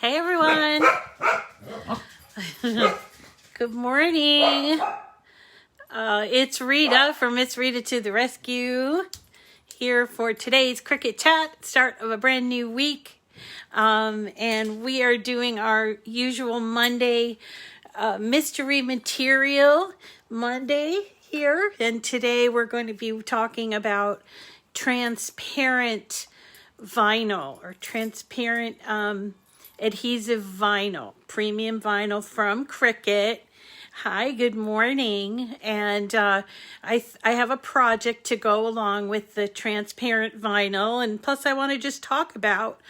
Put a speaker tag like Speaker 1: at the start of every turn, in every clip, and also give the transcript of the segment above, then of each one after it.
Speaker 1: Hey everyone. Good morning. It's Rita from It's Rita to the Rescue here for today's Cricut Chat, start of a brand new week. And we are doing our usual Monday mystery material Monday here. And today we're going to be talking about transparent vinyl or transparent adhesive vinyl, premium vinyl from Cricut. Hi, good morning. And I have a project to go along with the transparent vinyl, and plus I want to just talk about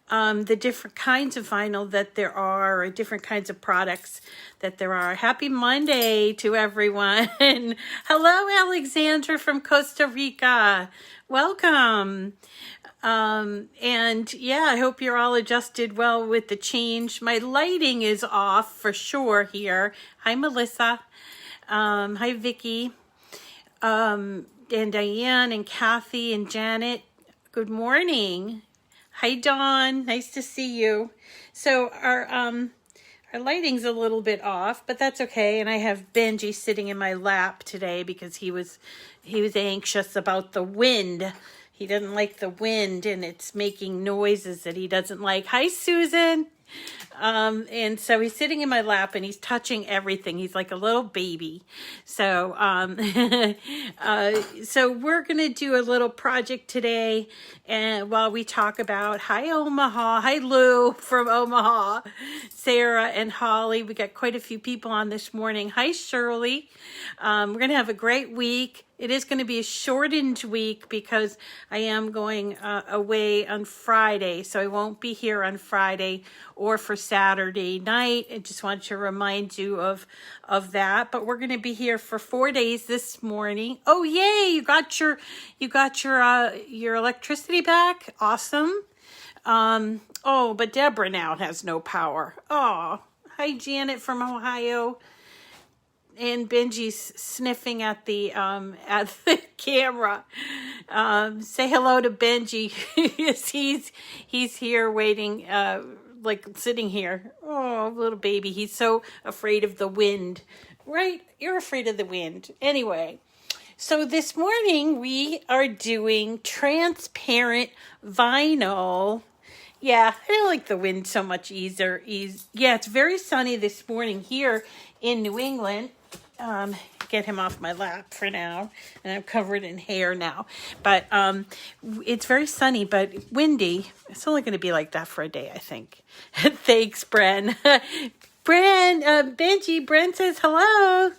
Speaker 1: the different kinds of vinyl that there are, or different kinds of products that there are. Happy Monday to everyone. Hello, Alexandra from Costa Rica. Welcome. And yeah, I hope you're all adjusted well with the change. My lighting is off for sure here. Hi, Melissa. Hi, Vicky. And Diane and Kathy and Janet. Good morning. Hi, Dawn. Nice to see you. So our lighting's a little bit off, but that's okay. And I have Benji sitting in my lap today because he was anxious about the wind. He doesn't like the wind, and it's making noises that he doesn't like. Hi, Susan. And so he's sitting in my lap and he's touching everything. He's like a little baby. So, so we're going to do a little project today. And while we talk about, hi, Omaha. Hi, Lou from Omaha. Sarah and Holly. We got quite a few people on this morning. Hi, Shirley. We're going to have a great week. It is going to be a shortened week because I am going away on Friday, so I won't be here on Friday or for Saturday night. I just want to remind you of that. But we're going to be here for 4 days this morning. Oh, yay! You got your electricity back. Awesome. Oh, but Deborah now has no power. Oh, hi, Janet from Ohio. And Benji's sniffing at the camera. Say hello to Benji. he's here waiting, like sitting here. Oh, little baby. He's so afraid of the wind. Right? You're afraid of the wind. Anyway, so this morning we are doing transparent vinyl. Yeah, I don't like the wind so much either. Yeah, it's very sunny this morning here in New England. Get him off my lap for now, and I'm covered in hair now, but it's very sunny but windy. It's only going to be like that for a day, I think. Thanks, Bren. Benji, Bren says hello.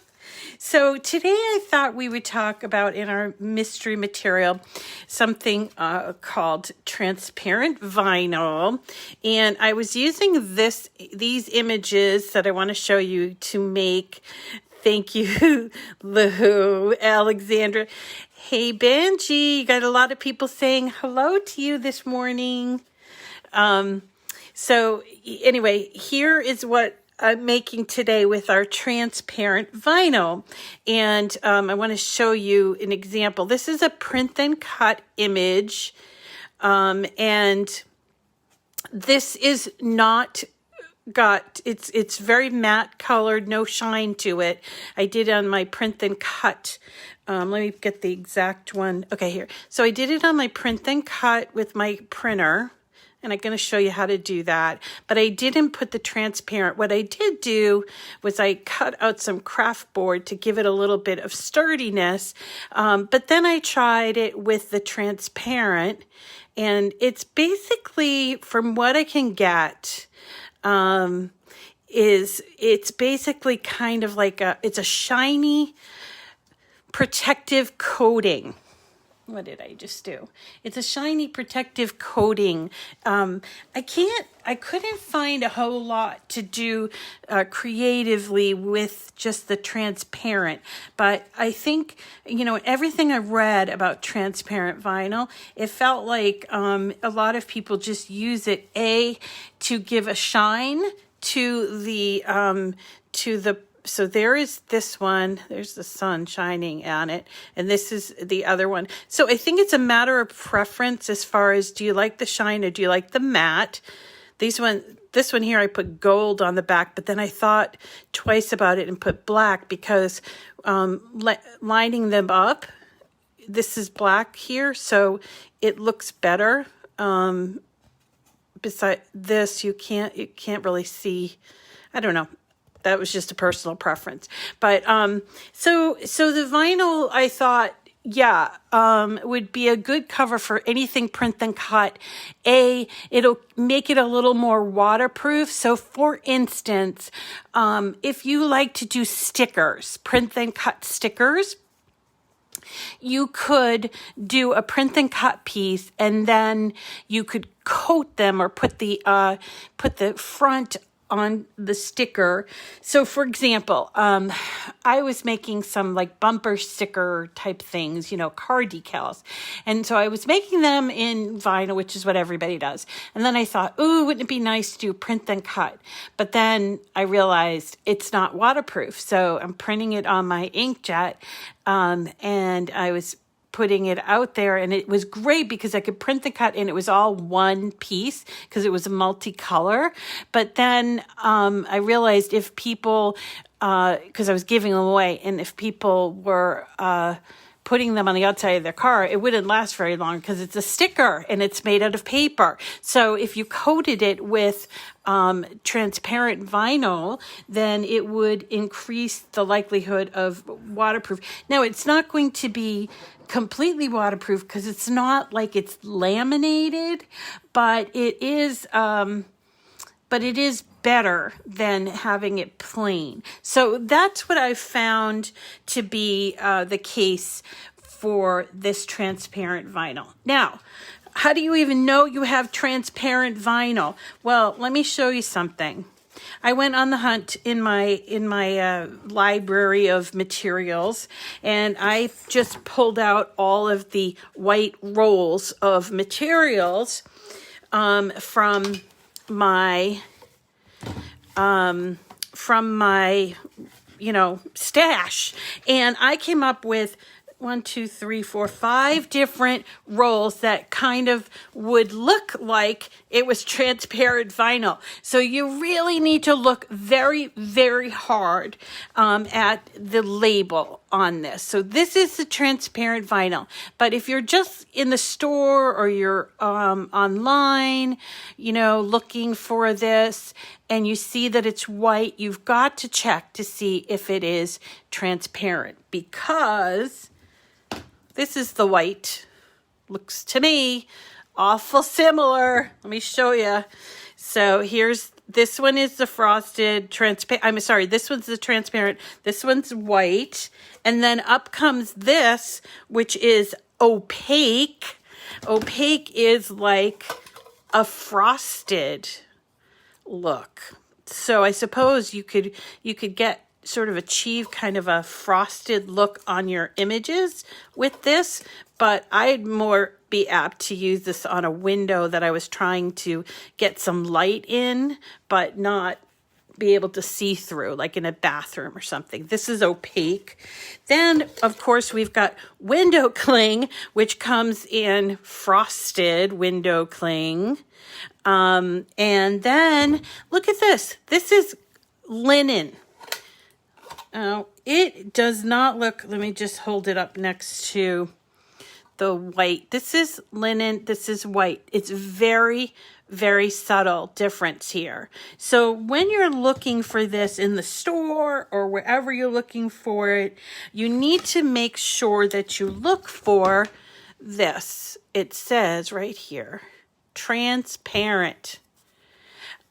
Speaker 1: So today I thought we would talk about, in our mystery material, something called transparent vinyl. And I was using these images that I want to show you to make. Thank you, Lou, Alexandra. Hey, Benji, you got a lot of people saying hello to you this morning. So anyway, here is what I'm making today with our transparent vinyl. And I want to show you an example. This is a Print Then Cut image. And this is not it's very matte colored, no shine to it. I did on my Print Then Cut. Let me get the exact one. Okay, here. So I did it on my Print Then Cut with my printer, and I'm going to show you how to do that. But I didn't put the transparent. What I did do was I cut out some Kraft board to give it a little bit of sturdiness. But then I tried it with the transparent, and it's basically, from what I can get, it's basically kind of like it's a shiny protective coating. What did I just do? It's a shiny protective coating. I couldn't find a whole lot to do creatively with just the transparent, but I think, everything I've read about transparent vinyl, it felt like a lot of people just use it, to give a shine to the so there is this one, there's the sun shining on it, and this is the other one. So I think it's a matter of preference as far as, do you like the shine or do you like the matte? These one, this one here, I put gold on the back, but then I thought twice about it and put black because lining them up, this is black here, so it looks better. Beside this, you can't really see. I don't know. That was just a personal preference. But so the vinyl, I thought, would be a good cover for anything Print Then Cut. It'll make it a little more waterproof. So for instance, if you like to do stickers, Print Then Cut stickers, you could do a Print Then Cut piece, and then you could coat them or put the front on the sticker. So for example, I was making some like bumper sticker type things, car decals. And so I was making them in vinyl, which is what everybody does. And then I thought, ooh, wouldn't it be nice to do Print Then Cut? But then I realized it's not waterproof. So I'm printing it on my inkjet. And I was putting it out there, and it was great because I could Print Then Cut and it was all one piece because it was a multicolor. But then I realized if people, because I was giving them away, and if people were putting them on the outside of their car, it wouldn't last very long because it's a sticker and it's made out of paper. So if you coated it with transparent vinyl, then it would increase the likelihood of waterproof. Now, it's not going to be completely waterproof because it's not like it's laminated, but it is better than having it plain. So that's what I found to be the case for this transparent vinyl. Now, how do you even know you have transparent vinyl? Well, let me show you something. I went on the hunt in my library of materials, and I just pulled out all of the white rolls of materials from my stash, and I came up with 5 different rolls that kind of would look like it was transparent vinyl. So you really need to look very, very hard at the label on this. So this is the transparent vinyl. But if you're just in the store or you're online, looking for this, and you see that it's white, you've got to check to see if it is transparent, because this is the white. Looks to me awful similar. Let me show you. So this one is the frosted transparent. I'm sorry, this one's the transparent. This one's white. And then up comes this, which is opaque. Opaque is like a frosted look. So I suppose you could get sort of achieve kind of a frosted look on your images with this, but I'd more be apt to use this on a window that I was trying to get some light in, but not be able to see through, like in a bathroom or something. This is opaque. Then, of course, we've got window cling, which comes in frosted window cling. And then, look at this. This is linen. Oh, it does not look, let me just hold it up next to the white. This is linen, this is white. It's very, very subtle difference here. So when you're looking for this in the store or wherever you're looking for it, you need to make sure that you look for this. It says right here, transparent.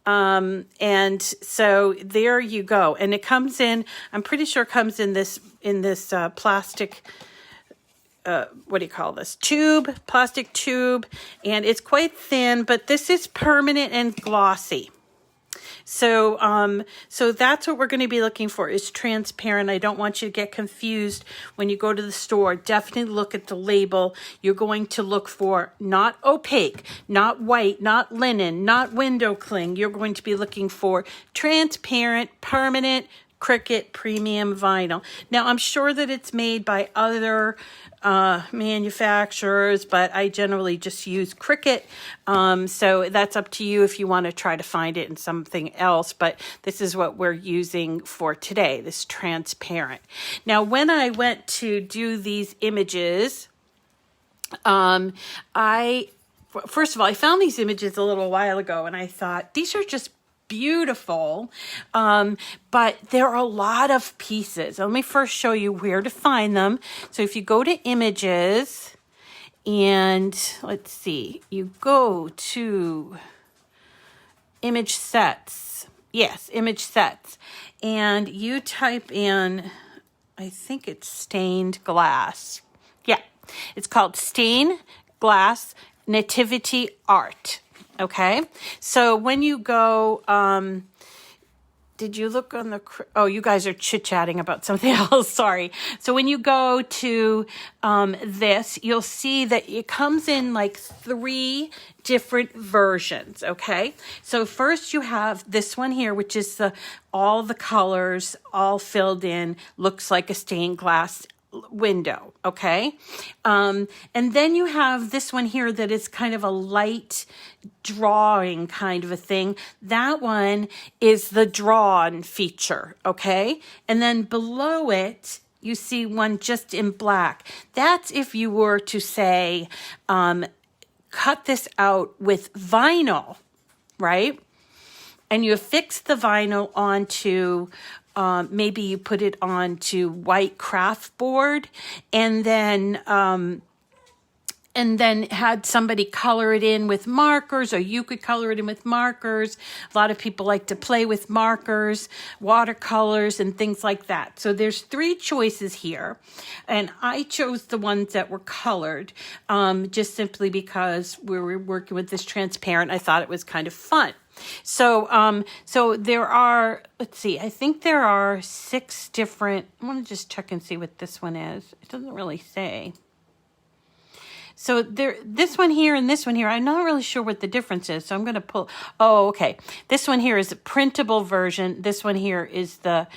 Speaker 1: And so there you go. And it comes in, I'm pretty sure it comes in this plastic, what do you call this? Plastic tube. And it's quite thin, but this is permanent and glossy. So, so that's what we're going to be looking for, is transparent. I don't want you to get confused when you go to the store. Definitely look at the label. You're going to look for not opaque, not white, not linen, not window cling. You're going to be looking for transparent, permanent, Cricut Premium Vinyl. Now, I'm sure that it's made by other manufacturers, but I generally just use Cricut. So that's up to you if you want to try to find it in something else, but this is what we're using for today, this transparent. Now, when I went to do these images, first of all, I found these images a little while ago and I thought, these are just beautiful, but there are a lot of pieces. Let me first show you where to find them. So if you go to images and let's see, you go to image sets. Yes, image sets. And you type in, I think it's stained glass. Yeah, it's called stained glass Nativity art. Okay, so when you go, did you look on the, oh, you guys are chit-chatting about something else, sorry. So when you go to this, you'll see that it comes in like 3 different versions, okay? So first you have this one here, which is all the colors all filled in, looks like a stained glass window, okay? And then you have this one here that is kind of a light drawing kind of a thing. That one is the drawn feature, okay? And then below it, you see one just in black. That's if you were to say, cut this out with vinyl, right? And you affix the vinyl onto maybe you put it onto white Kraft board and then had somebody color it in with markers, or you could color it in with markers. A lot of people like to play with markers, watercolors, and things like that. So there's 3 choices here. And I chose the ones that were colored just simply because we were working with this transparent. I thought it was kind of fun. So, so there are, let's see, I think there are 6 different, I want to just check and see what this one is. It doesn't really say. So there, this one here and this one here, I'm not really sure what the difference is. So I'm going to pull, oh, okay. This one here is a printable version. This one here is the,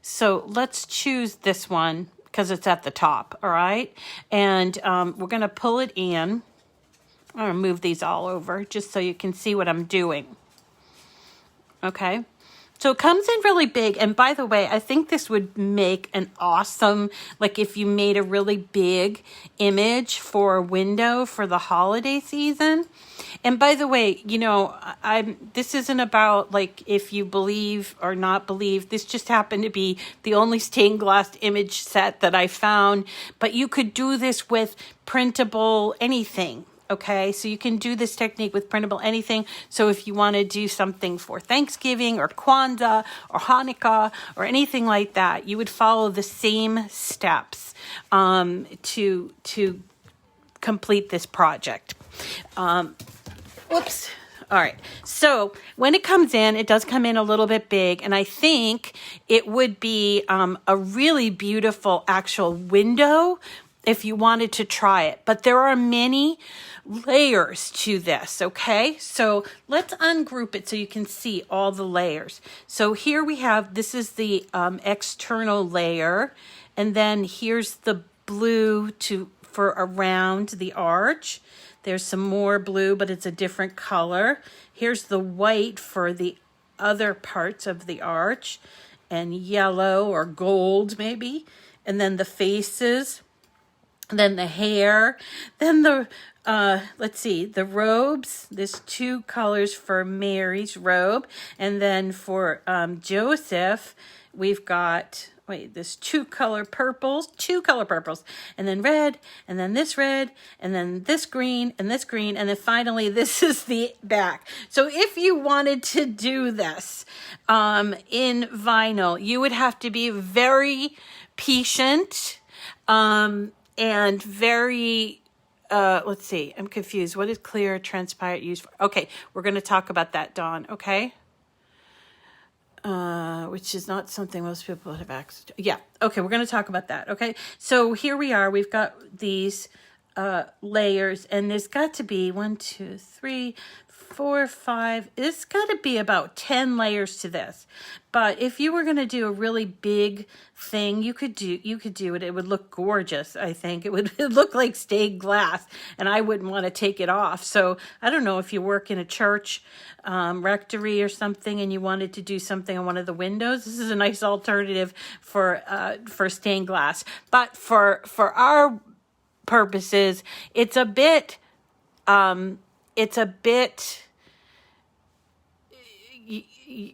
Speaker 1: so let's choose this one because it's at the top. All right. And we're going to pull it in. I'm going to move these all over just so you can see what I'm doing. Okay. So it comes in really big. And by the way, I think this would make an awesome, like if you made a really big image for a window for the holiday season. And by the way, you know, this isn't about like if you believe or not believe. This just happened to be the only stained glass image set that I found. But you could do this with printable anything. Okay, so you can do this technique with printable anything. So if you want to do something for Thanksgiving or Kwanzaa or Hanukkah or anything like that, you would follow the same steps to complete this project. Whoops. All right. So when it comes in, it does come in a little bit big, and I think it would be a really beautiful actual window if you wanted to try it. But there are many layers to this, okay? So let's ungroup it so you can see all the layers. So here we have, this is the external layer, and then here's the blue for around the arch. There's some more blue, but it's a different color. Here's the white for the other parts of the arch, and yellow or gold maybe, and then the faces, then the hair, then the, let's see, the robes. There's 2 colors for Mary's robe. And then for Joseph, we've got, there's 2 color purples, and then red, and then this red, and then this green, and this green, and then finally this is the back. So if you wanted to do this in vinyl, you would have to be very patient, and very, let's see, I'm confused. What is clear, transparent used for? Okay, we're going to talk about that, Dawn, okay? Which is not something most people have access to. Yeah, okay, we're going to talk about that, okay? So here we are. We've got these layers, and there's got to be 1, 2, 3, 4, 5. It's got to be about 10 layers to this. But if you were going to do a really big thing, you could do it. It would look gorgeous. I think it would look like stained glass, and I wouldn't want to take it off. So I don't know if you work in a church rectory or something, and you wanted to do something on one of the windows. This is a nice alternative for stained glass. But for our purposes, it's a bit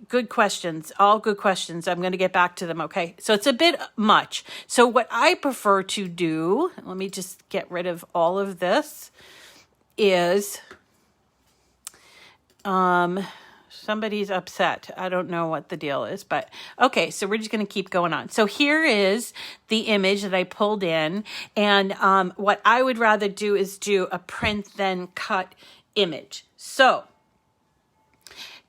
Speaker 1: good questions, all good questions. I'm going to get back to them. Okay. So it's a bit much. So what I prefer to do, let me just get rid of all of this, is, somebody's upset. I don't know what the deal is, but okay. So we're just going to keep going on. So here is the image that I pulled in. And, what I would rather do is do a print then cut image. So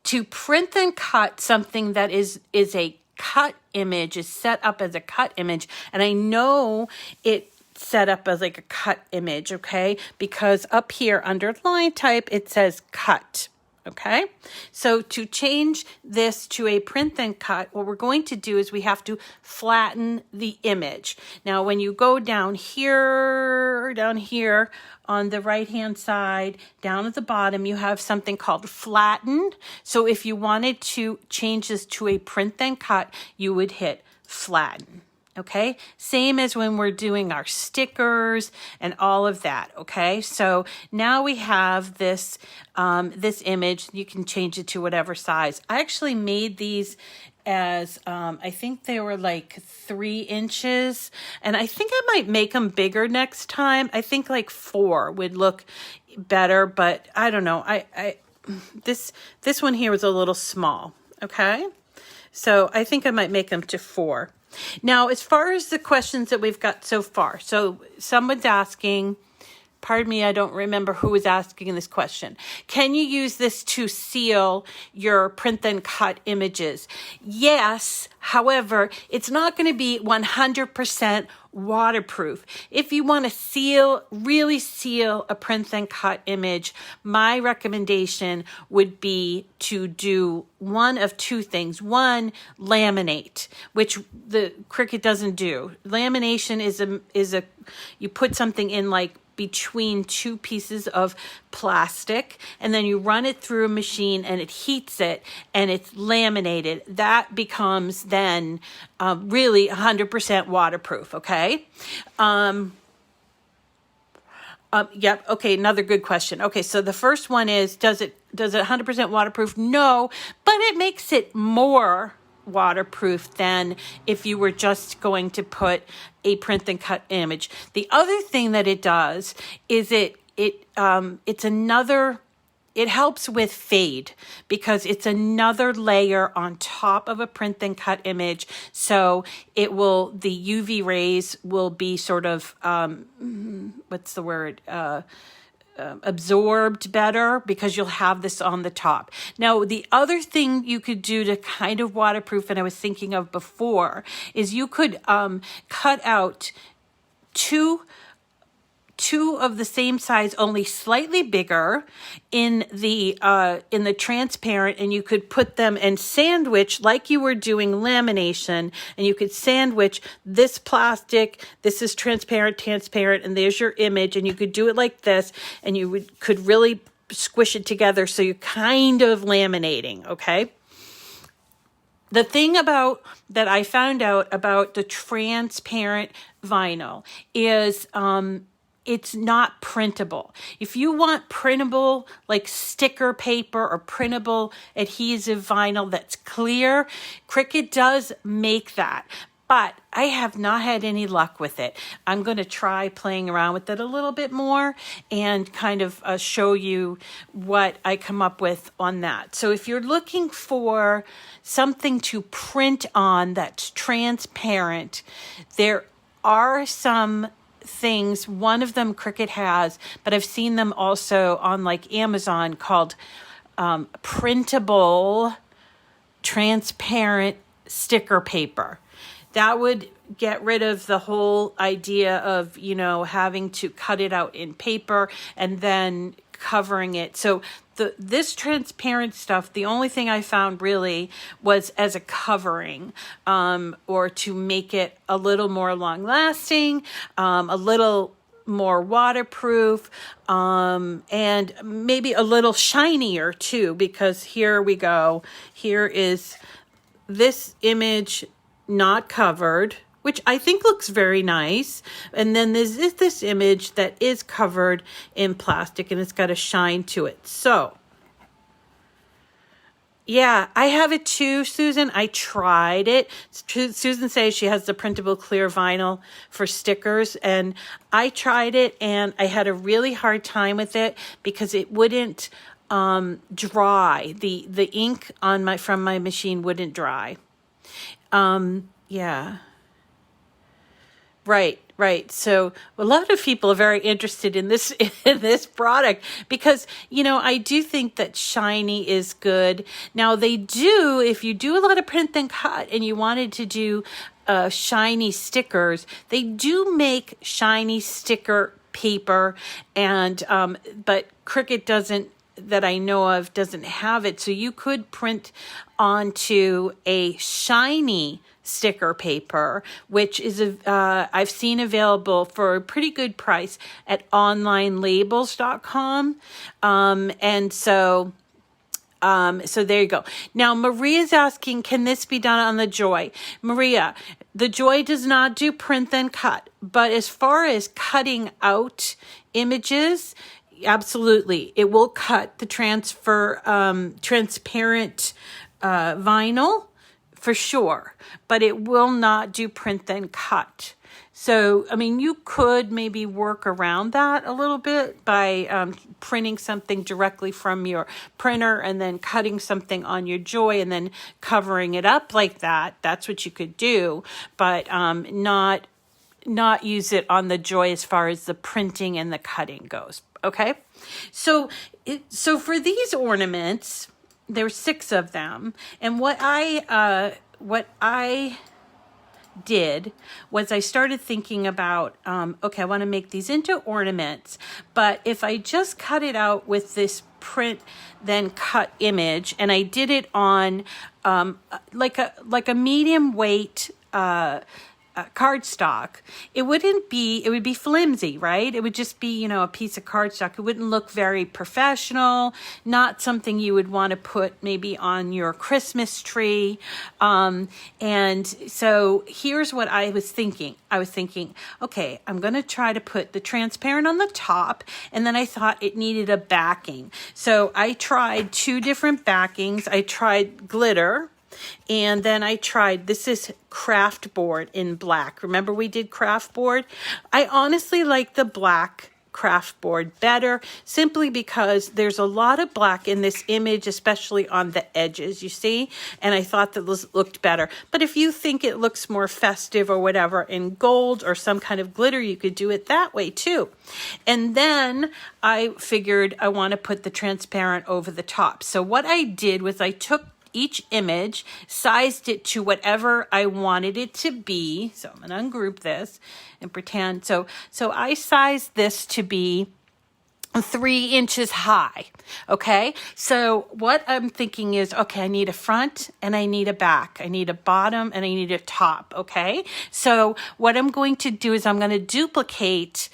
Speaker 1: to print then cut something that is a cut image, is set up as a cut image, and I know it set up as like a cut image, okay? Because up here under line type, it says cut, okay? So to change this to a print then cut, what we're going to do is we have to flatten the image. Now, when you go down here on the right-hand side, down at the bottom, you have something called flatten. So if you wanted to change this to a print then cut, you would hit flatten. Okay, same as when we're doing our stickers and all of that. Okay, so now we have this this image. You can change it to whatever size. I actually made these as I think they were like 3 inches, and I think I might make them bigger next time. I think like 4 would look better, but I don't know. This one here was a little small. Okay, so I think I might make them to 4. Now, as far as the questions that we've got so far, so someone's asking, pardon me, I don't remember who was asking this question. Can you use this to seal your print then cut images? Yes, however, it's not going to be 100% waterproof. If you want to really seal a print then cut image, my recommendation would be to do one of 2 things. One, laminate, which the Cricut doesn't do. Lamination is you put something in like between 2 pieces of plastic, and then you run it through a machine and it heats it and it's laminated. That becomes then really 100% waterproof. Okay. Yep. Okay. Another good question. Okay. So the first one is, does it 100% waterproof? No, but it makes it more waterproof than if you were just going to put a print then cut image. The other thing that it does is it helps with fade, because it's another layer on top of a print then cut image. So the UV rays will be sort of, absorbed better, because you'll have this on the top. Now, the other thing you could do to kind of waterproof, and I was thinking of before, is you could cut out two of the same size, only slightly bigger, in the transparent, and you could put them and sandwich like you were doing lamination, and you could sandwich this plastic, this is transparent, and there's your image, and you could do it like this, and you could really squish it together, so you're kind of laminating. Okay. The thing that I found out about the transparent vinyl is it's not printable. If you want printable, like sticker paper or printable adhesive vinyl that's clear, Cricut does make that. But I have not had any luck with it. I'm going to try playing around with it a little bit more and kind of show you what I come up with on that. So if you're looking for something to print on that's transparent, there are some things. One of them Cricut has, but I've seen them also on like Amazon, called Printable transparent sticker paper. That would get rid of the whole idea of, you know, having to cut it out in paper and then covering it. So this transparent stuff, the only thing I found really was as a covering, or to make it a little more long lasting, a little more waterproof, and maybe a little shinier too, because here we go. Here is this image not covered, which I think looks very nice. And then there's this image that is covered in plastic and it's got a shine to it. So yeah, I have it too, Susan. I tried it. Susan says she has the printable clear vinyl for stickers, and I tried it and I had a really hard time with it because it wouldn't dry. The ink on from my machine wouldn't dry. Yeah. Right. So a lot of people are very interested in this product because, you know, I do think that shiny is good. Now they do, if you do a lot of print then cut and you wanted to do shiny stickers, they do make shiny sticker paper, and but Cricut doesn't, that I know of, doesn't have it. So you could print onto a shiny sticker paper, which is I've seen available for a pretty good price at onlinelabels.com. And so there you go. Now Maria's asking, can this be done on the Joy? Maria, the Joy does not do print then cut, but as far as cutting out images, absolutely, it will cut the transparent vinyl for sure, but it will not do print then cut. So, I mean, you could maybe work around that a little bit by printing something directly from your printer and then cutting something on your Joy and then covering it up like that. That's what you could do, but not use it on the Joy as far as the printing and the cutting goes. Okay, so for these ornaments, there were 6 of them, and what I did was I started thinking about, okay, I want to make these into ornaments, but if I just cut it out with this print then cut image, and I did it on like a medium weight cardstock, it would be flimsy, right? It would just be, you know, a piece of cardstock. It wouldn't look very professional, not something you would want to put maybe on your Christmas tree. And so here's what I was thinking. Okay, I'm going to try to put the transparent on the top, and then I thought it needed a backing. So I tried 2 different backings. I tried glitter, and then I tried, this is Kraft board in black. Remember we did Kraft board? I honestly like the black Kraft board better, simply because there's a lot of black in this image, especially on the edges, you see? And I thought that this looked better. But if you think it looks more festive or whatever in gold or some kind of glitter, you could do it that way too. And then I figured I want to put the transparent over the top. So what I did was I took each image, sized it to whatever I wanted it to be. So I'm going to ungroup this and pretend. So I sized this to be 3 inches high. Okay. So what I'm thinking is, okay, I need a front and I need a back. I need a bottom and I need a top. Okay. So what I'm going to do is I'm going to duplicate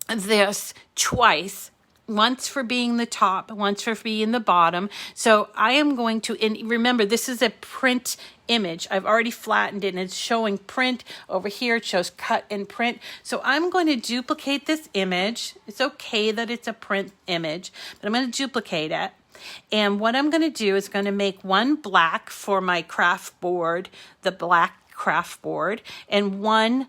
Speaker 1: this twice. Once for being the top, once for being the bottom. So I am going to, and remember, this is a print image. I've already flattened it and it's showing print. Over here it shows cut and print. So I'm going to duplicate this image. It's okay that it's a print image, but I'm going to duplicate it. And what I'm going to do is going to make one black for my craft board, the black craft board, and one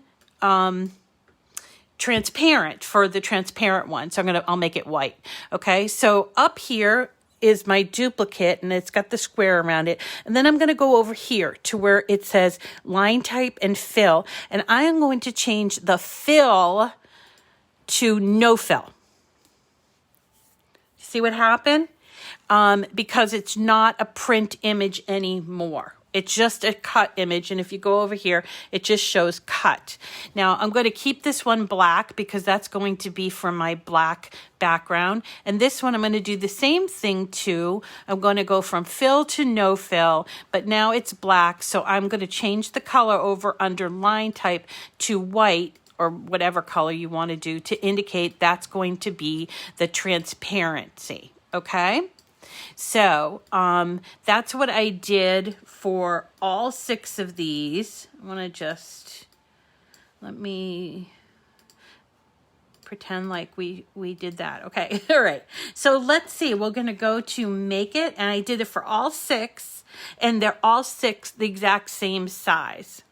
Speaker 1: transparent for the transparent one. So I'll make it white. Okay. So up here is my duplicate and it's got the square around it. And then I'm going to go over here to where it says line type and fill. And I am going to change the fill to no fill. See what happened? Because it's not a print image anymore. It's just a cut image, and if you go over here, it just shows cut. Now, I'm going to keep this one black because that's going to be for my black background. And this one, I'm going to do the same thing too. I'm going to go from fill to no fill, but now it's black, so I'm going to change the color over under line type to white, or whatever color you want to do, to indicate that's going to be the transparency, okay? So that's what I did for all 6 of these. I want to just, let me pretend like we did that. Okay, all right. So let's see, we're going to go to make it, and I did it for all 6, and they're all 6 the exact same size.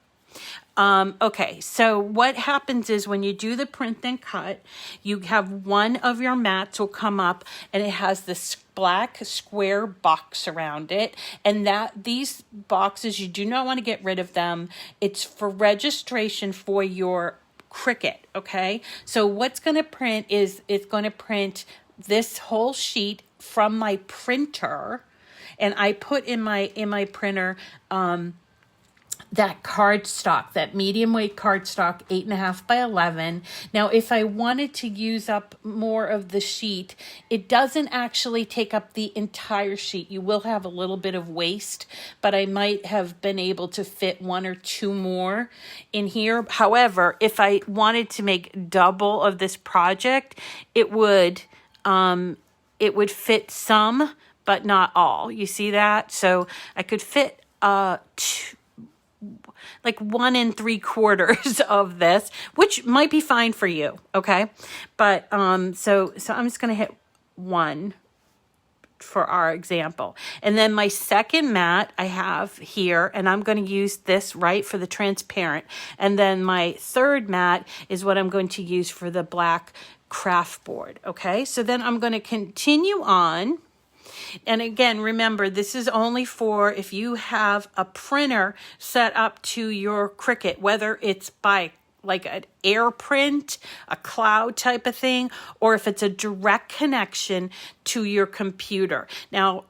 Speaker 1: Okay, so what happens is when you do the print then cut, you have one of your mats will come up and it has this black square box around it, and that these boxes, you do not want to get rid of them. It's for registration for your Cricut, okay? So what's going to print is it's going to print this whole sheet from my printer, and I put in my printer that cardstock, that medium weight cardstock, 8.5 by 11. Now, if I wanted to use up more of the sheet, it doesn't actually take up the entire sheet. You will have a little bit of waste, but I might have been able to fit 1 or 2 more in here. However, if I wanted to make double of this project, it would fit some, but not all. You see that? So I could fit like 1 3/4 of this, which might be fine for you, okay? But so I'm just gonna hit 1 for our example. And then my second mat I have here, and I'm going to use this right for the transparent. And then my third mat is what I'm going to use for the black Kraft board, okay? So then I'm going to continue on. And again, remember, this is only for if you have a printer set up to your Cricut, whether it's by like an air print, a cloud type of thing, or if it's a direct connection to your computer. Now,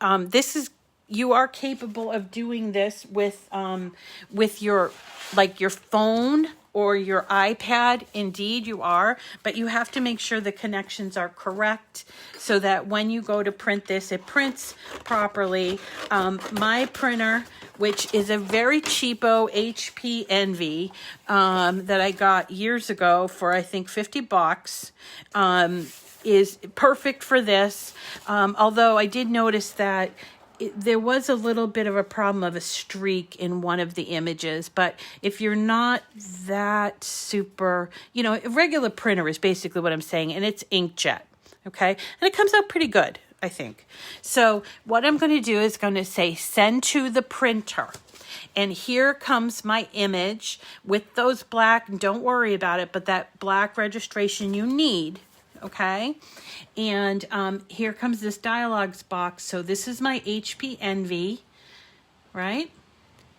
Speaker 1: you are capable of doing this with your phone or your iPad. Indeed, you are, but you have to make sure the connections are correct so that when you go to print this, it prints properly. My printer, which is a very cheapo HP Envy that I got years ago for, I think, $50, is perfect for this. Although I did notice that there was a little bit of a problem of a streak in one of the images, but if you're not that super, a regular printer is basically what I'm saying, and it's inkjet, okay? And it comes out pretty good, I think. So what I'm going to do is going to say send to the printer. And here comes my image with those black, don't worry about it, but that black registration you need, okay? And here comes this dialogues box. So this is my HP Envy, right?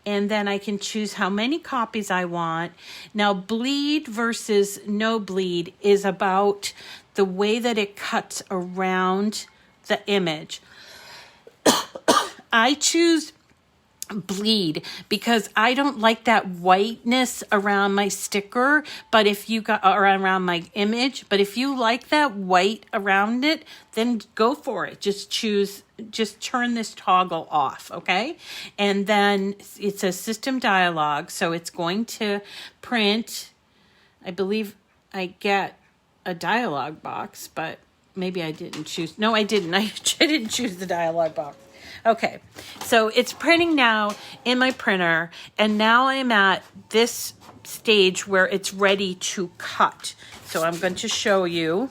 Speaker 1: And then I can choose how many copies I want. Now, bleed versus no bleed is about the way that it cuts around the image. I choose bleed because I don't like that whiteness around my sticker, but if you got around my image, but if you like that white around it, then go for it. Just turn this toggle off, okay? And then it's a system dialog, so it's going to print. I believe I get a dialog box, but maybe I didn't choose. No, I didn't. I didn't choose the dialog box. Okay, so it's printing now in my printer, and now I'm at this stage where it's ready to cut. So I'm going to show you.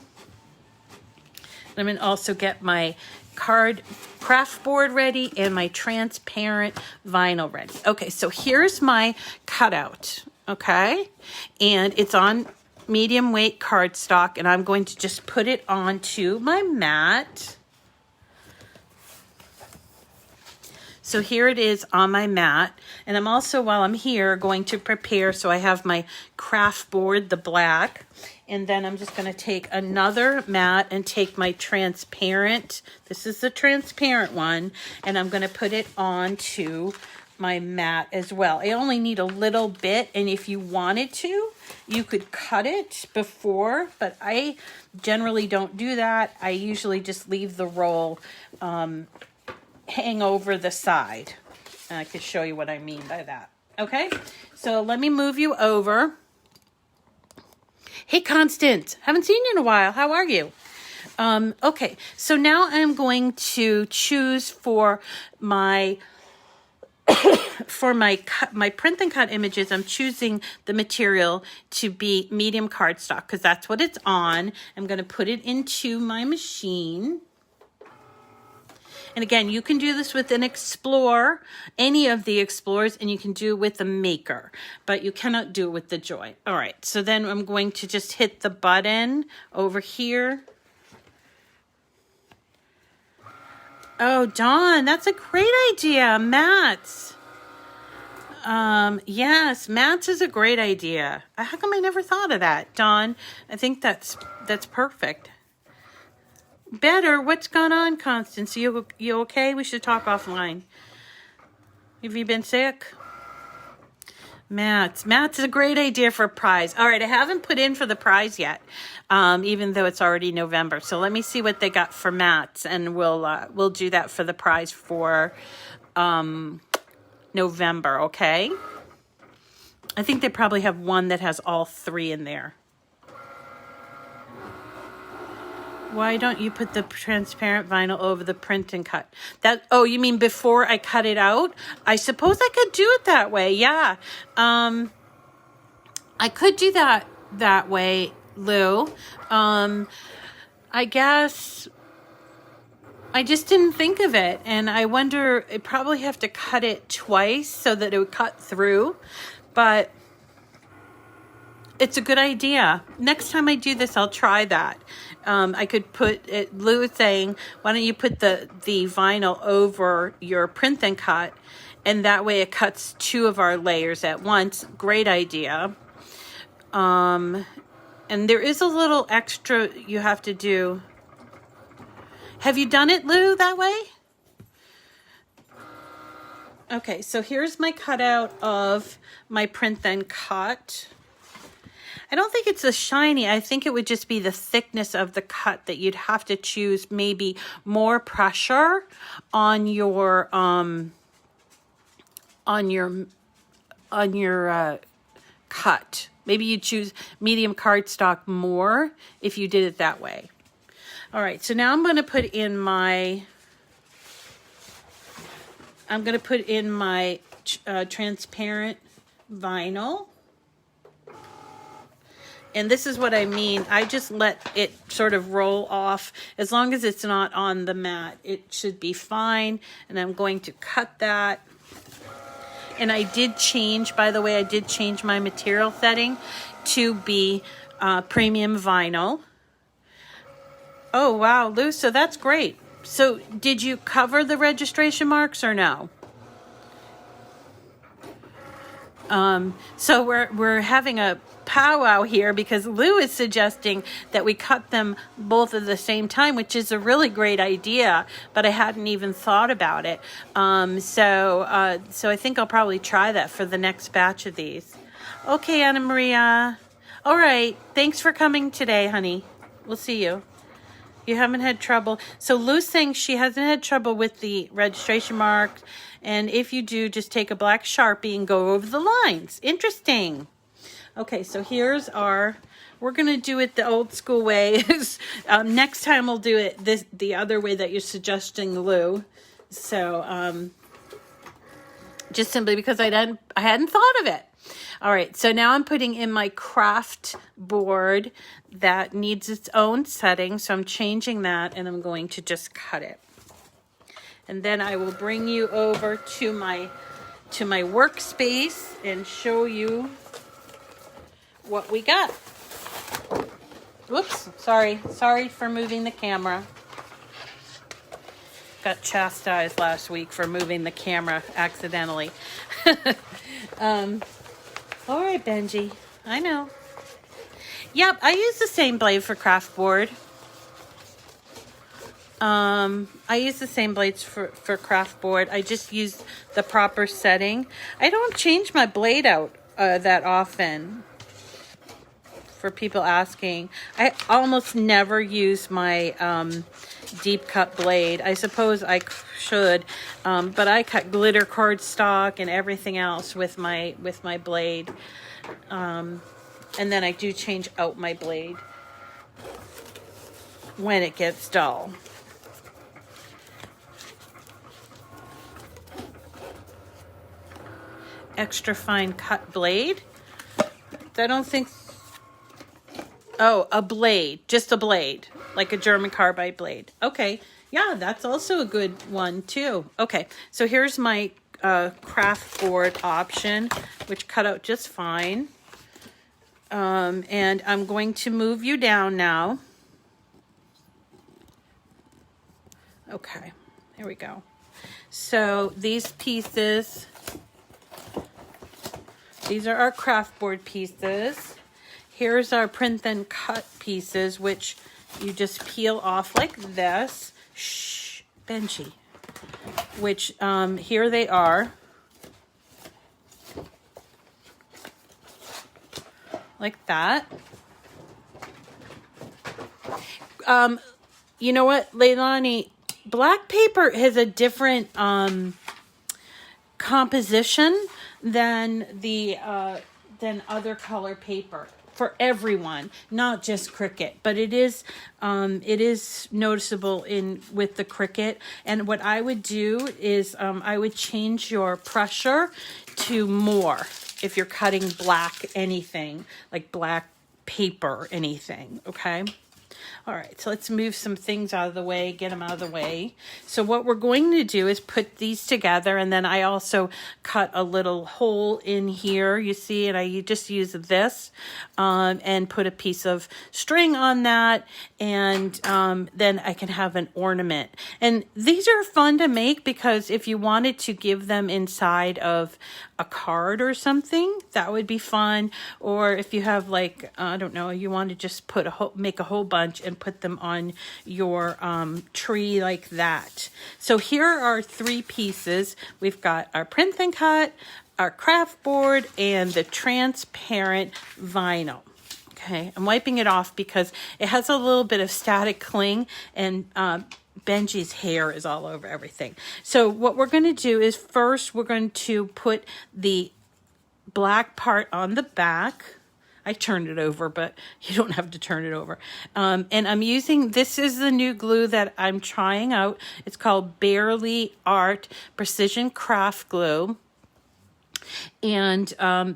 Speaker 1: I'm going to also get my Kraft board ready and my transparent vinyl ready. Okay, so here's my cutout, okay? And it's on medium weight cardstock, and I'm going to just put it onto my mat. So here it is on my mat, and I'm also, while I'm here, going to prepare. So I have my Kraft board, the black, and then I'm just going to take another mat and take my transparent, this is the transparent one, and I'm going to put it onto my mat as well. I only need a little bit, and if you wanted to, you could cut it before, but I generally don't do that. I usually just leave the roll hang over the side. And I could show you what I mean by that. Okay, so let me move you over. Hey, Constance, haven't seen you in a while. How are you? Okay, so now I'm going to choose for my my print and cut images. I'm choosing the material to be medium cardstock because that's what it's on. I'm going to put it into my machine. And again, you can do this with an Explorer, any of the Explorers, and you can do it with a Maker, but you cannot do it with the Joy. All right, so then I'm going to just hit the button over here. Oh, Dawn, that's a great idea. Mats. Yes, mats is a great idea. How come I never thought of that, Dawn? I think that's perfect. Better. What's going on, Constance? You okay? We should talk offline. Have you been sick? Mats is a great idea for a prize. All right, I haven't put in for the prize yet, even though it's already November. So let me see what they got for mats, and we'll do that for the prize for November. Okay. I think they probably have one that has all three in there. Why don't you put the transparent vinyl over the print and cut? Oh, you mean before I cut it out? I suppose I could do it that way. Yeah. I could do that way, Lou. I guess I just didn't think of it. And I wonder, I'd probably have to cut it twice so that it would cut through. But it's a good idea. Next time I do this, I'll try that. I could put it, Lou is saying, why don't you put the vinyl over your print then cut, and that way it cuts two of our layers at once. Great idea. And there is a little extra you have to do. Have you done it, Lou, that way? Okay, so here's my cutout of my print then cut. I don't think it's the shiny. I think it would just be the thickness of the cut that you'd have to choose maybe more pressure on your cut. Maybe you choose medium cardstock more if you did it that way. All right, so now I'm going to put in my transparent vinyl. And this is what I mean. I just let it sort of roll off. As long as it's not on the mat, it should be fine. And I'm going to cut that. And I did change, by the way, I did change my material setting to be premium vinyl. Oh, wow, Lou, so that's great. So did you cover the registration marks or no? So we're having a powwow here because Lou is suggesting that we cut them both at the same time, which is a really great idea, but I hadn't even thought about it. So I think I'll probably try that for the next batch of these. Okay, Anna Maria. All right. Thanks for coming today, honey. We'll see you. You haven't had trouble. So Lou's saying she hasn't had trouble with the registration marks. And if you do, just take a black Sharpie and go over the lines. Interesting. Okay, so here's we're going to do it the old school way. Next time we'll do it the other way that you're suggesting, Lou. So just simply because I hadn't thought of it. All right, so now I'm putting in my Kraft board that needs its own setting. So I'm changing that and I'm going to just cut it. And then I will bring you over to my workspace and show you what we got. Whoops, sorry for moving the camera. Got chastised last week for moving the camera accidentally. All right, Benji, I know. Yep, I use the same blade for Kraft board. I use the same blades for Kraft board. I just use the proper setting. I don't change my blade out that often. For people asking, I almost never use my deep cut blade. I suppose I should, but I cut glitter cardstock and everything else with my blade, and then I do change out my blade when it gets dull. Extra fine cut blade. I don't think. Oh, a blade, just a blade, like a German carbide blade. Okay, yeah, that's also a good one too. Okay, so here's my Kraft board option, which cut out just fine. And I'm going to move you down now. Okay, here we go. So these pieces, these are our Kraft board pieces. Here's our Print Then Cut pieces, which you just peel off like this. Shh, Benji. Which, here they are. Like that. You know what, Leilani? Black paper has a different composition than the than other color paper. For everyone, not just Cricut, but it is noticeable with the Cricut. And what I would do is I would change your pressure to more if you're cutting black anything, like black paper anything, okay? All right, so let's move some things out of the way, get them out of the way. So what we're going to do is put these together, and then I also cut a little hole in here, you see, and I just use this and put a piece of string on that, and then I can have an ornament. And these are fun to make because if you wanted to give them inside of a card or something, that would be fun. Or if you have like, I don't know, you want to just make a whole bunch and put them on your tree like that. So here are 3 pieces. We've got our Print Then Cut, our Kraft board, and the transparent vinyl. Okay, I'm wiping it off because it has a little bit of static cling, and Benji's hair is all over everything. So what we're going to do is first we're going to put the black part on the back. I turned it over, but you don't have to turn it over. And I'm using, this is the new glue that I'm trying out. It's called Barely Art Precision Craft Glue. And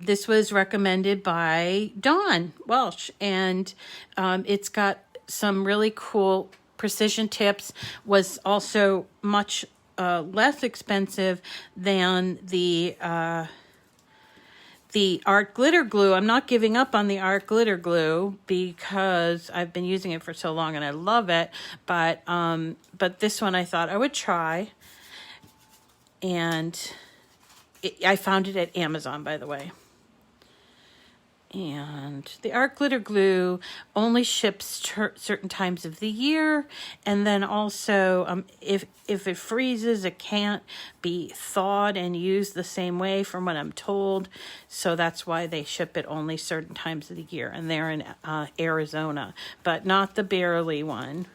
Speaker 1: this was recommended by Dawn Welsh. And it's got some really cool precision tips. Was also much less expensive than the art glitter glue. I'm not giving up on the art glitter glue because I've been using it for so long and I love it. But this one I thought I would try. And I found it at Amazon, by the way. And the art glitter glue only ships certain times of the year. And then also, if it freezes, it can't be thawed and used the same way from what I'm told. So that's why they ship it only certain times of the year. And they're in Arizona, but not the Barely one.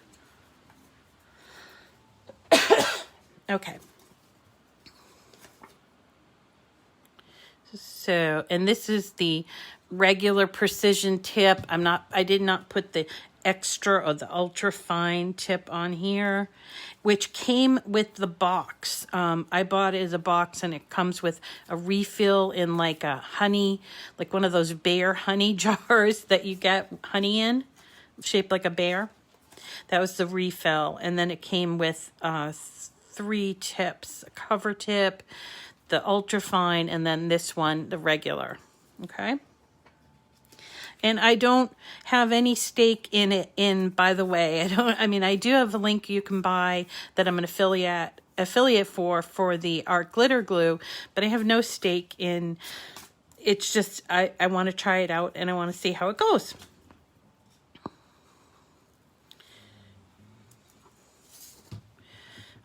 Speaker 1: Okay. So, and this is the regular precision tip. I did not put the extra or the ultra fine tip on here, which came with the box. I bought it as a box, and it comes with a refill in like a honey, like one of those bear honey jars that you get honey in, shaped like a bear. That was the refill. And then it came with 3 tips, a cover tip, the ultra fine, and then this one, the regular. Okay. And I don't have any stake in it, by the way. I do have a link you can buy that I'm an affiliate for the art glitter glue, but I have no stake in. It's just, I want to try it out and I want to see how it goes.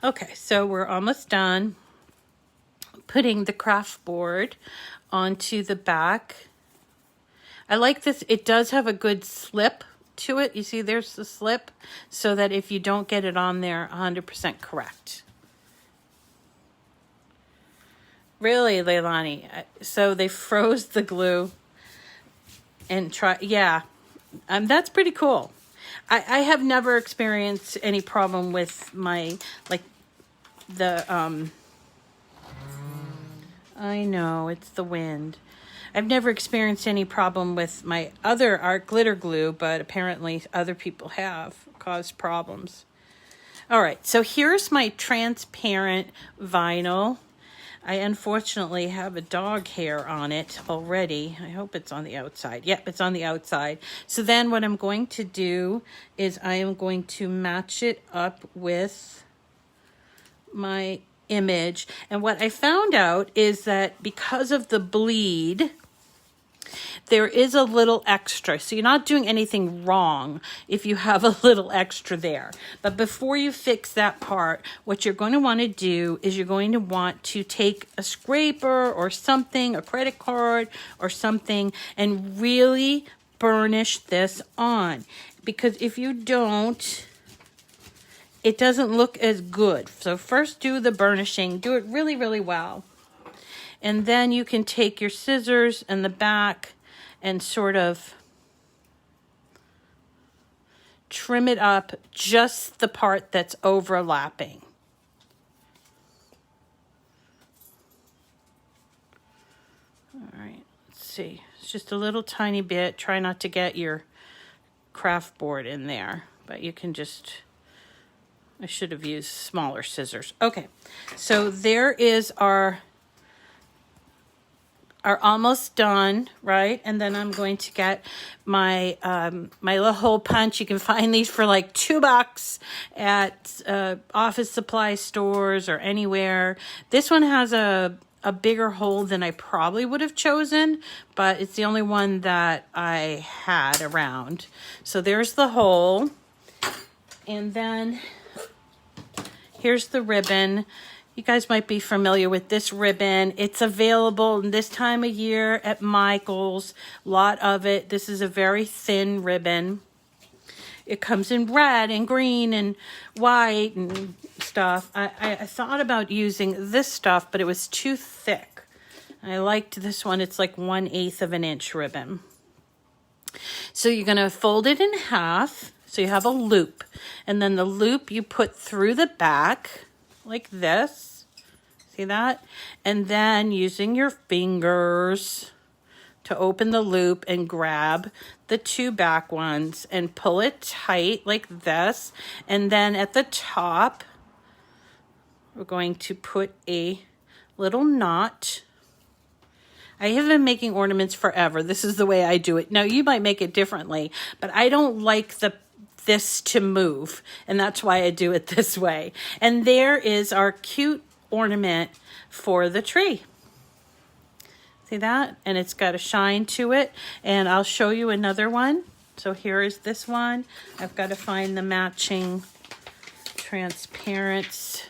Speaker 1: Okay, so we're almost done putting the craft board onto the back. I like this. It does have a good slip to it. You see there's the slip, so that if you don't get it on there 100% correct. Really, Leilani? So they froze the glue and yeah, that's pretty cool. I have never experienced any problem with my, like, I know, it's the wind. I've never experienced any problem with my other art glitter glue, but apparently other people have caused problems. All right, so here's my transparent vinyl. I unfortunately have a dog hair on it already. I hope it's on the outside. Yep, it's on the outside. So then what I'm going to do is I am going to match it up with my image. And what I found out is that because of the bleed, there is a little extra. So you're not doing anything wrong if you have a little extra there. But before you fix that part, what you're going to want to do is you're going to want to take a scraper or something, a credit card or something, and really burnish this on. Because if you don't, it doesn't look as good. So first do the burnishing. Do it really, really well. And then you can take your scissors and the back and sort of trim it up, just the part that's overlapping. All right, let's see. It's just a little tiny bit. Try not to get your craft board in there, but you can just, I should have used smaller scissors. Okay, so there is our almost done, right? And then I'm going to get my my little hole punch. You can find these for like $2 at office supply stores or anywhere. This one has a bigger hole than I probably would have chosen, but it's the only one that I had around. So there's the hole. And then here's the ribbon. You guys might be familiar with this ribbon. It's available this time of year at Michael's. A lot of it. This is a very thin ribbon. It comes in red and green and white and stuff. I thought about using this stuff, but it was too thick. I liked this one. It's like 1/8 of an inch ribbon. So you're going to fold it in half. So you have a loop. And then the loop you put through the back like this. See that? And then using your fingers to open the loop and grab the 2 back ones and pull it tight like this. And then at the top, we're going to put a little knot. I have been making ornaments forever. This is the way I do it. Now, you might make it differently, but I don't like this to move, and that's why I do it this way. And there is our cute ornament for the tree. See that? And it's got a shine to it, and I'll show you another one. So here is this one. I've got to find the matching transparent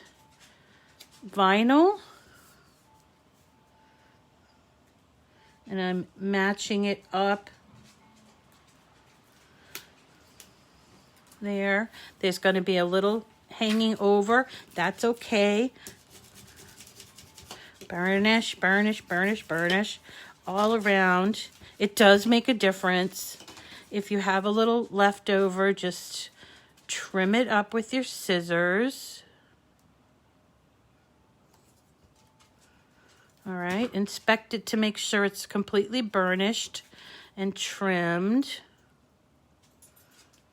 Speaker 1: vinyl, and I'm matching it up. There's going to be a little hanging over. That's okay. Burnish, burnish, burnish, burnish all around. It does make a difference. If you have a little left over, just trim it up with your scissors. All right, inspect it to make sure it's completely burnished and trimmed.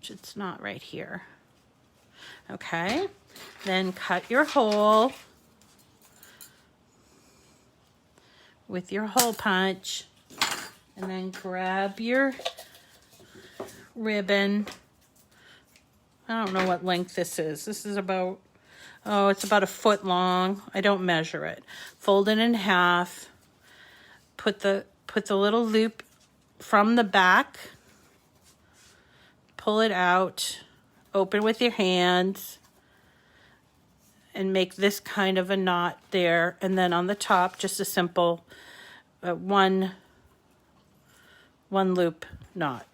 Speaker 1: It's not right here. Okay, then cut your hole with your hole punch, and then grab your ribbon. I don't know what length this is. This is about, oh, it's about 1 foot long. I don't measure it. Fold it in half. Put the little loop from the back. Pull it out, open with your hands, and make this kind of a knot there. And then on the top, just a simple one loop knot.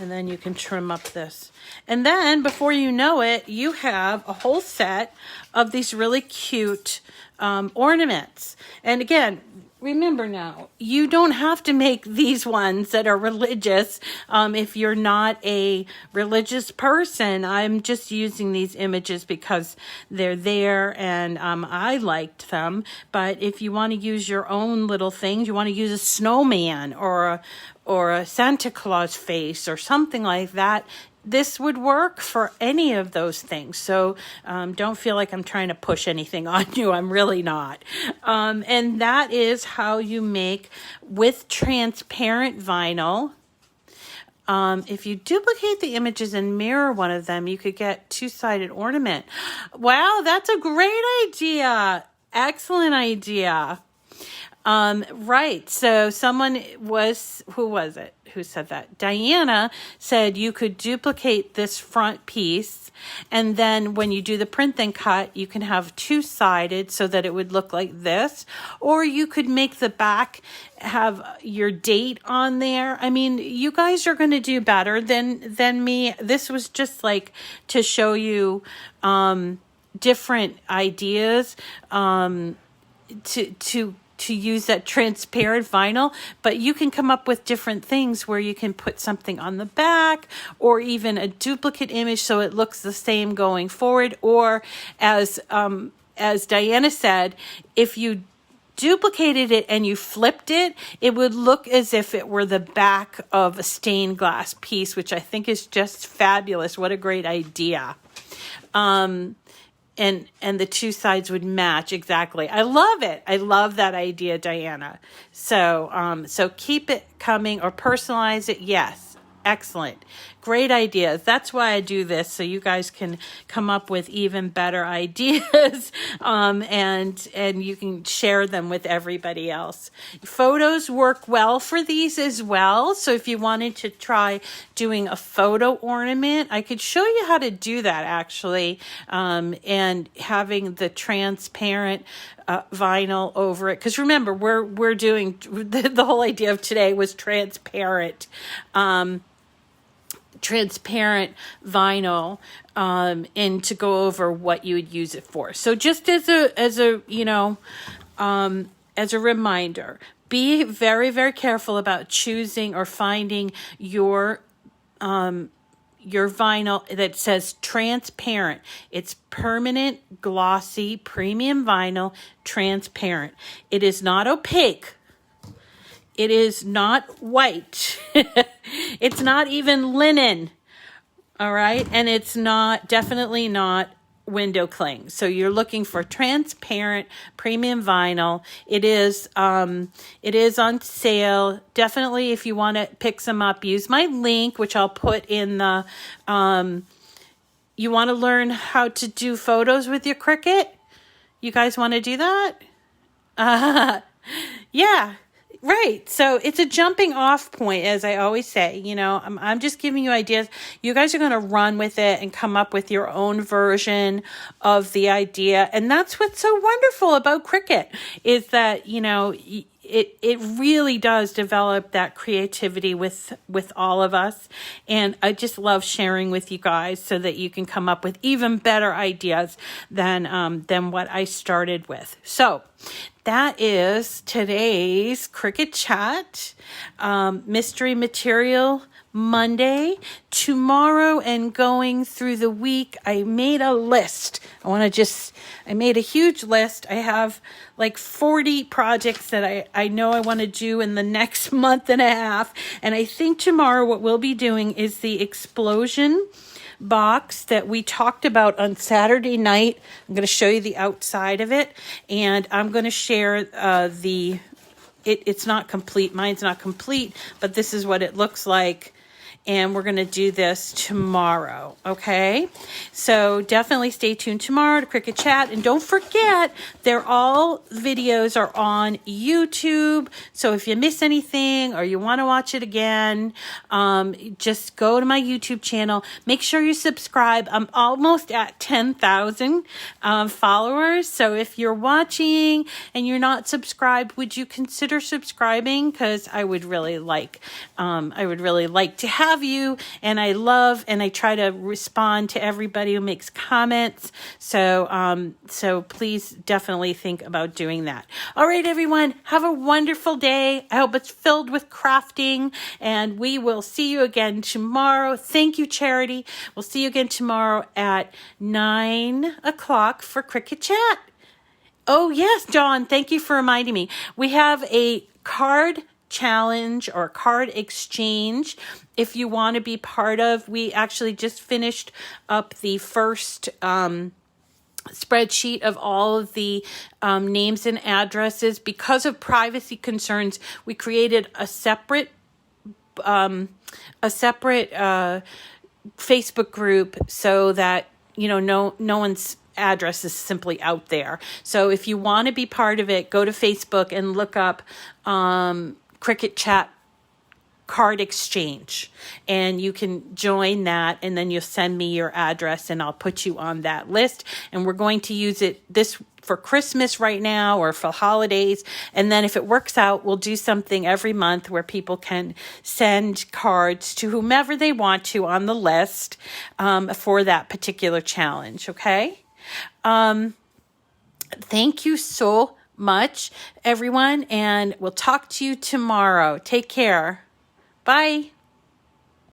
Speaker 1: And then you can trim up this. And then before you know it, you have a whole set of these really cute ornaments. And again, remember now, you don't have to make these ones that are religious if you're not a religious person. I'm just using these images because they're there and I liked them. But if you want to use your own little things, you want to use a snowman or a Santa Claus face or something like that, this would work for any of those things. So don't feel like I'm trying to push anything on you. I'm really not. And that is how you make with transparent vinyl. If you duplicate the images and mirror one of them, you could get two-sided ornament. Wow, that's a great idea. Excellent idea. Right. So who was it who said that? Diana said you could duplicate this front piece, and then when you do the print then cut, you can have two-sided so that it would look like this, or you could make the back have your date on there. I mean, you guys are going to do better than me. This was just like to show you different ideas to use that transparent vinyl, but you can come up with different things where you can put something on the back or even a duplicate image so it looks the same going forward. Or as Diana said, if you duplicated it and you flipped it, it would look as if it were the back of a stained glass piece, which I think is just fabulous. What a great idea. And the two sides would match exactly. I love it. I love that idea, Diana. So keep it coming or personalize it. Yes. Excellent. Great ideas. That's why I do this, so you guys can come up with even better ideas and you can share them with everybody else. Photos work well for these as well. So if you wanted to try doing a photo ornament, I could show you how to do that actually, and having the transparent vinyl over it. Because remember, we're doing the whole idea of today was transparent vinyl, and to go over what you would use it for. So just as a reminder, be very, very careful about choosing or finding your vinyl that says transparent. It's permanent, glossy, premium vinyl, transparent. It is not opaque. It is not white. It's not even linen. All right. And it's definitely not window cling. So you're looking for transparent premium vinyl. It is on sale. Definitely, if you want to pick some up, use my link, which I'll put in the, you want to learn how to do photos with your Cricut? You guys want to do that? Yeah. Right. So it's a jumping off point, as I always say. I'm just giving you ideas. You guys are going to run with it and come up with your own version of the idea. And that's what's so wonderful about Cricut is that, it really does develop that creativity with all of us. And I just love sharing with you guys so that you can come up with even better ideas than what I started with. So that is today's Cricut Chat, Mystery Material Monday. Tomorrow and going through the week, I made a list. I made a huge list. I have like 40 projects that I know I want to do in the next month and a half. And I think tomorrow what we'll be doing is the explosion box that we talked about on Saturday night. I'm going to show you the outside of it, and I'm going to share it's not complete. Mine's not complete, but this is what it looks like and we're going to do this tomorrow, okay? So definitely stay tuned tomorrow to Cricut Chat, and don't forget, videos are on YouTube, so if you miss anything or you want to watch it again, just go to my YouTube channel. Make sure you subscribe. I'm almost at 10,000 followers, so if you're watching and you're not subscribed, would you consider subscribing? Because I would really like to have you, and I try to respond to everybody who makes comments. So please definitely think about doing that. All right, everyone, have a wonderful day. I hope it's filled with crafting, and we will see you again tomorrow. Thank you, Charity. We'll see you again tomorrow at 9 o'clock for Cricut Chat. Oh, yes, Dawn, thank you for reminding me. We have a card challenge or card exchange if you want to be part of. We actually just finished up the first spreadsheet of all of the names and addresses. Because of privacy concerns, we created a separate Facebook group so that no one's address is simply out there. So if you want to be part of it, go to Facebook and look up Cricut Chat card exchange, and you can join that, and then you'll send me your address and I'll put you on that list. And we're going to use this for Christmas right now or for holidays, and then if it works out, we'll do something every month where people can send cards to whomever they want to on the list for that particular challenge. Okay. Thank you so much, everyone, and we'll talk to you tomorrow. Take care. Bye.